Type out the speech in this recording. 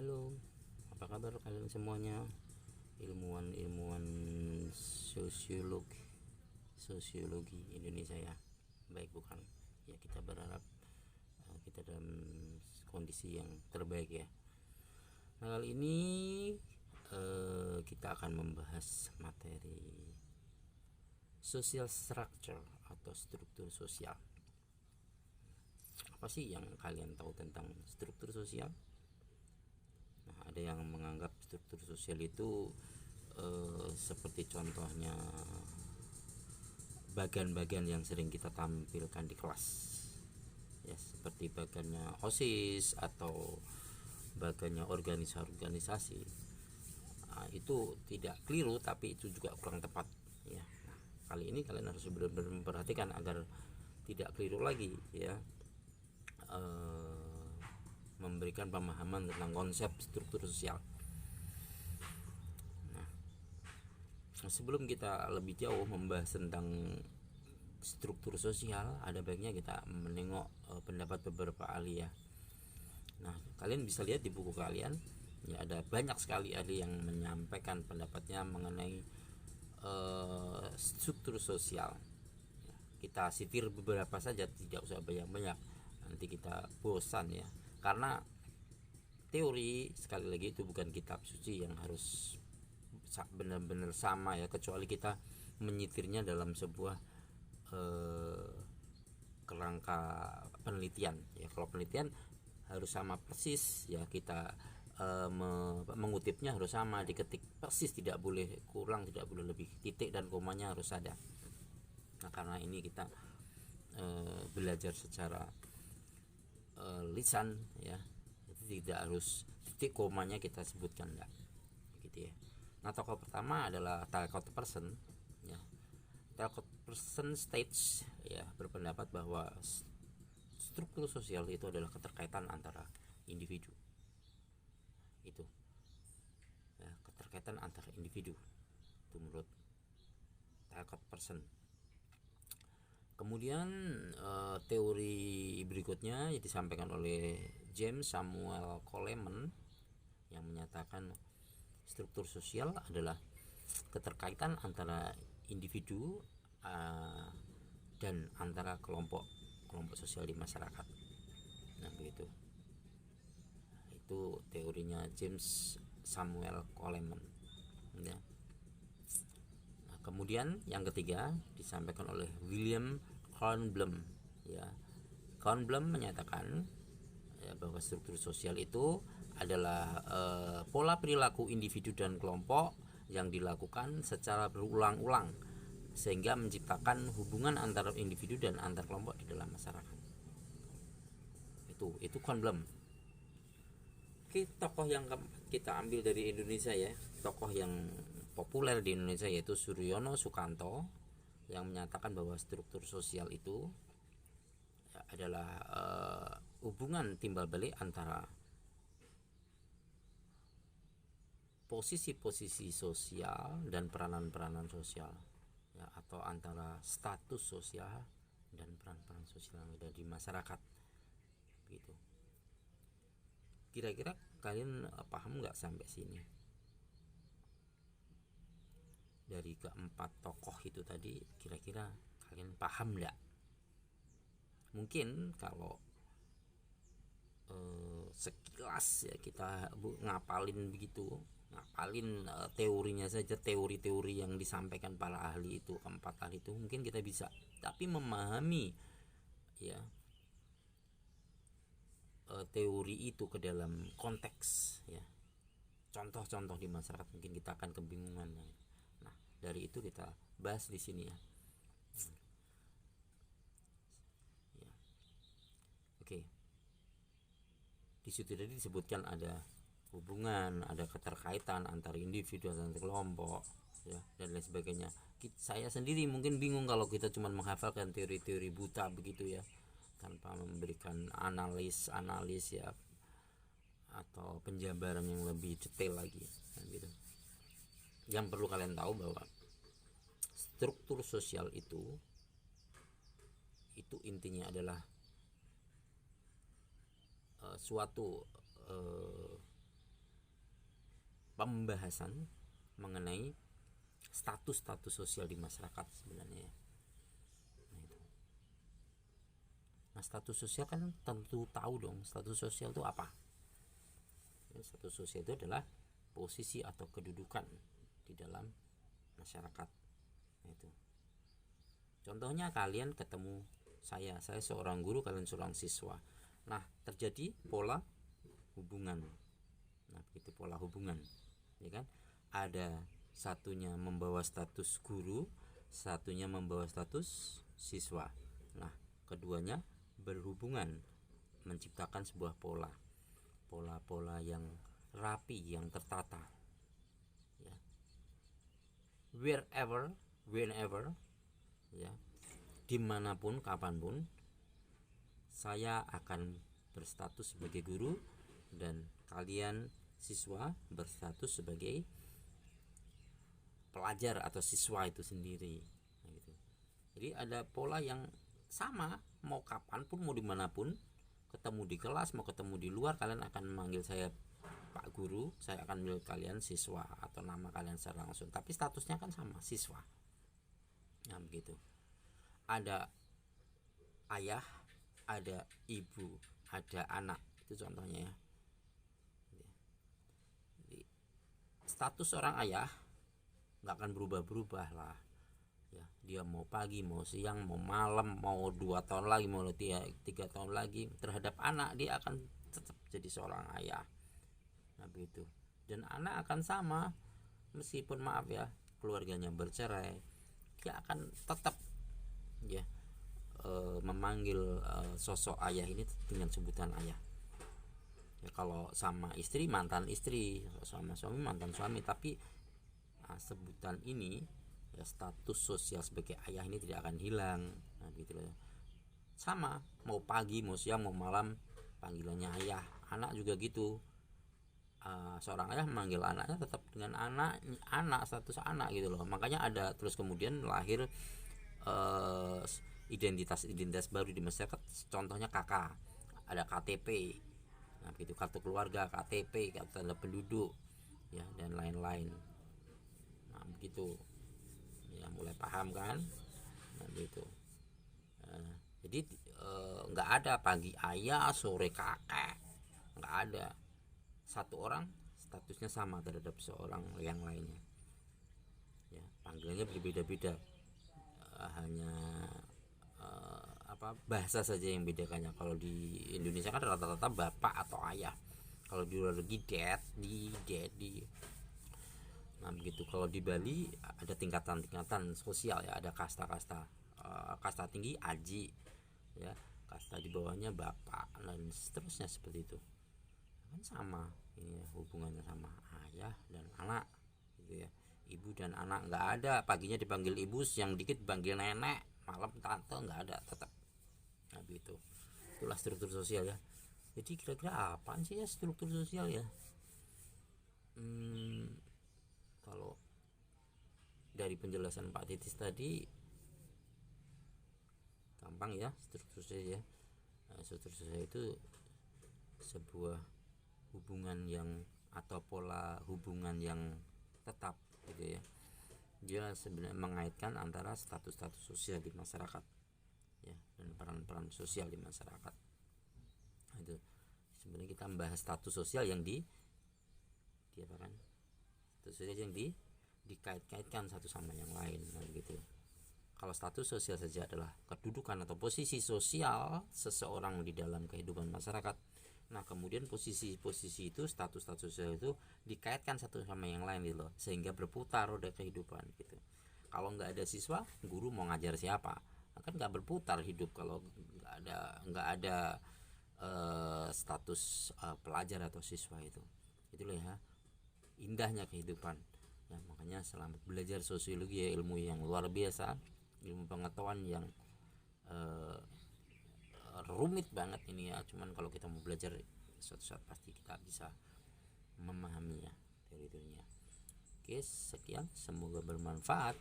Halo, apa kabar kalian semuanya? Ilmuwan-ilmuwan sosiologi Indonesia ya. Baik bukan? Ya kita berharap kita dalam kondisi yang terbaik ya. Nah, kali ini kita akan membahas materi social structure atau struktur sosial. Apa sih yang kalian tahu tentang struktur sosial? Nah, ada yang menganggap struktur sosial itu seperti contohnya bagian-bagian yang sering kita tampilkan di kelas, ya seperti bagiannya OSIS atau bagiannya organisasi. Nah, itu tidak keliru, tapi itu juga kurang tepat. Ya, nah, kali ini kalian harus benar-benar memperhatikan agar tidak keliru lagi, ya. Memberikan pemahaman tentang konsep struktur sosial. Nah, sebelum kita lebih jauh membahas tentang struktur sosial, ada baiknya kita menengok pendapat beberapa ahli ya. Nah, kalian bisa lihat di buku kalian, ya ada banyak sekali ahli yang menyampaikan pendapatnya mengenai struktur sosial. Ya, kita sitir beberapa saja, tidak usah banyak-banyak. Nanti kita bosan ya. Karena teori, sekali lagi, itu bukan kitab suci yang harus benar-benar sama ya, kecuali kita menyitirnya dalam sebuah kerangka penelitian ya. Kalau penelitian harus sama persis ya, kita mengutipnya harus sama, diketik persis, tidak boleh kurang, tidak boleh lebih, titik dan komanya harus ada. Nah, karena ini kita belajar secara lisan ya, itu tidak harus titik komanya kita sebutkan, enggak gitu ya. Nah, tokoh pertama adalah Talcott Person ya. Talcott Person Stage ya berpendapat bahwa struktur sosial itu adalah keterkaitan antara individu. Itu ya, keterkaitan antara individu itu menurut Talcott Person. Kemudian teori berikutnya yang disampaikan oleh James Samuel Coleman yang menyatakan struktur sosial adalah keterkaitan antara individu dan antara kelompok sosial di masyarakat. Nah, begitu. Itu teorinya James Samuel Coleman ya. Nah, kemudian yang ketiga disampaikan oleh William Kornblum ya. Kornblum menyatakan ya, bahwa struktur sosial itu adalah pola perilaku individu dan kelompok yang dilakukan secara berulang-ulang sehingga menciptakan hubungan antara individu dan antar kelompok di dalam masyarakat. Itu Kornblum. Oke, tokoh yang kita ambil dari Indonesia ya, tokoh yang populer di Indonesia yaitu Suryono Sukanto yang menyatakan bahwa struktur sosial itu adalah hubungan timbal balik antara posisi-posisi sosial dan peranan-peranan sosial ya, atau antara status sosial dan peran-peran sosial yang ada di masyarakat gitu. Kira-kira kalian paham nggak sampai sini? Dari keempat tokoh itu tadi, kira-kira kalian paham nggak? Mungkin kalau sekilas ya kita ngapalin begitu, ngapalin teorinya saja, teori-teori yang disampaikan para ahli itu, keempat ahli itu, mungkin kita bisa. Tapi memahami ya teori itu ke dalam konteks ya, contoh-contoh di masyarakat, mungkin kita akan kebingungan. Nah, dari itu kita bahas di sini ya. Ya. Oke. Di situ tadi disebutkan ada hubungan, ada keterkaitan antara individu dan kelompok ya, dan lain sebagainya. Saya sendiri mungkin bingung kalau kita cuma menghafalkan teori-teori buta begitu ya, tanpa memberikan analis ya, atau penjabaran yang lebih detail lagi gitu. Yang perlu kalian tahu bahwa struktur sosial itu intinya adalah suatu pembahasan mengenai status sosial di masyarakat sebenarnya. Nah, status sosial kan tentu tahu dong, status sosial itu apa? Status sosial itu adalah posisi atau kedudukan di dalam masyarakat. Itu. Contohnya kalian ketemu saya seorang guru, kalian seorang siswa. Nah, terjadi pola hubungan. Nah, begitu pola hubungan, ya kan? Ada satunya membawa status guru, satunya membawa status siswa. Nah, keduanya berhubungan menciptakan sebuah pola yang rapi, yang tertata, ya. Whenever, ya, dimanapun, kapanpun, saya akan berstatus sebagai guru dan kalian siswa berstatus sebagai pelajar atau siswa itu sendiri. Nah, gitu. Jadi ada pola yang sama, mau kapanpun, mau dimanapun, ketemu di kelas, mau ketemu di luar, kalian akan memanggil saya Pak Guru, saya akan memanggil kalian siswa atau nama kalian secara langsung, tapi statusnya kan sama, siswa. Nah, begitu. Ada ayah, ada ibu, ada anak, itu contohnya ya. Jadi, status seorang ayah nggak akan berubah-berubah lah. Ya, dia mau pagi, mau siang, mau malam, mau 2 tahun lagi, mau 3 tahun lagi, terhadap anak dia akan tetap jadi seorang ayah. Nah, begitu. Dan anak akan sama, meskipun maaf ya, keluarganya bercerai, dia akan tetap ya memanggil sosok ayah ini dengan sebutan ayah. Ya, kalau sama istri mantan istri, sama suami mantan suami, tapi sebutan ini, ya, status sosial sebagai ayah ini tidak akan hilang. Nah, gitu loh. Sama, mau pagi, mau siang, mau malam, panggilannya ayah. Anak juga gitu. Seorang ayah memanggil anaknya tetap dengan anak, status anak gitu loh. Makanya ada terus kemudian lahir identitas baru di masyarakat. Contohnya KK, ada KTP. Nah, begitu, kartu keluarga, KTP, kartu tanda penduduk, ya, dan lain-lain. Nah, begitu. Ya, mulai paham kan? Nah, gitu. Jadi nggak ada pagi ayah, sore kakek, nggak ada. Satu orang statusnya sama terhadap seorang yang lainnya. Ya, panggilannya berbeda-beda. Hanya bahasa saja yang bedakannya. Kalau di Indonesia kan rata-rata bapak atau ayah. Kalau di luar negeri daddy. Nah, begitu. Kalau di Bali ada tingkatan-tingkatan sosial ya, ada kasta-kasta. Kasta tinggi aji, ya, kasta di bawahnya bapak, dan seterusnya seperti itu. Kan sama ini ya, hubungannya sama ayah dan anak gitu ya. Ibu dan anak nggak ada, paginya dipanggil ibu, siang dikit dipanggil nenek, malam tante, nggak ada, tetap. Nah, begitu. Itulah struktur sosial ya. Jadi kira-kira apaan sih ya struktur sosial ya? Kalau dari penjelasan Pak Titis tadi gampang ya, struktur sosial ya. Struktur sosial itu sebuah hubungan yang atau pola hubungan yang tetap gitu ya. Dia sebenarnya mengaitkan antara status-status sosial di masyarakat ya, dan peran-peran sosial di masyarakat. Nah, itu sebenarnya kita membahas status sosial yang status sosial yang dikait-kaitkan satu sama yang lain. Nah, gitu. Kalau status sosial saja adalah kedudukan atau posisi sosial seseorang di dalam kehidupan masyarakat. Nah, kemudian posisi-posisi itu, status-status sosial itu dikaitkan satu sama yang lain gitu loh, sehingga berputar roda kehidupan gitu. Kalau nggak ada siswa, guru mau ngajar siapa? Kan nggak berputar hidup kalau nggak ada status pelajar atau siswa itu. Itulah ya indahnya kehidupan. Ya, makanya selamat belajar sosiologi ya, ilmu yang luar biasa, ilmu pengetahuan yang rumit banget ini ya. Cuman kalau kita mau belajar, suatu saat pasti kita bisa memahaminya, teori-teorinya. Oke, sekian, semoga bermanfaat.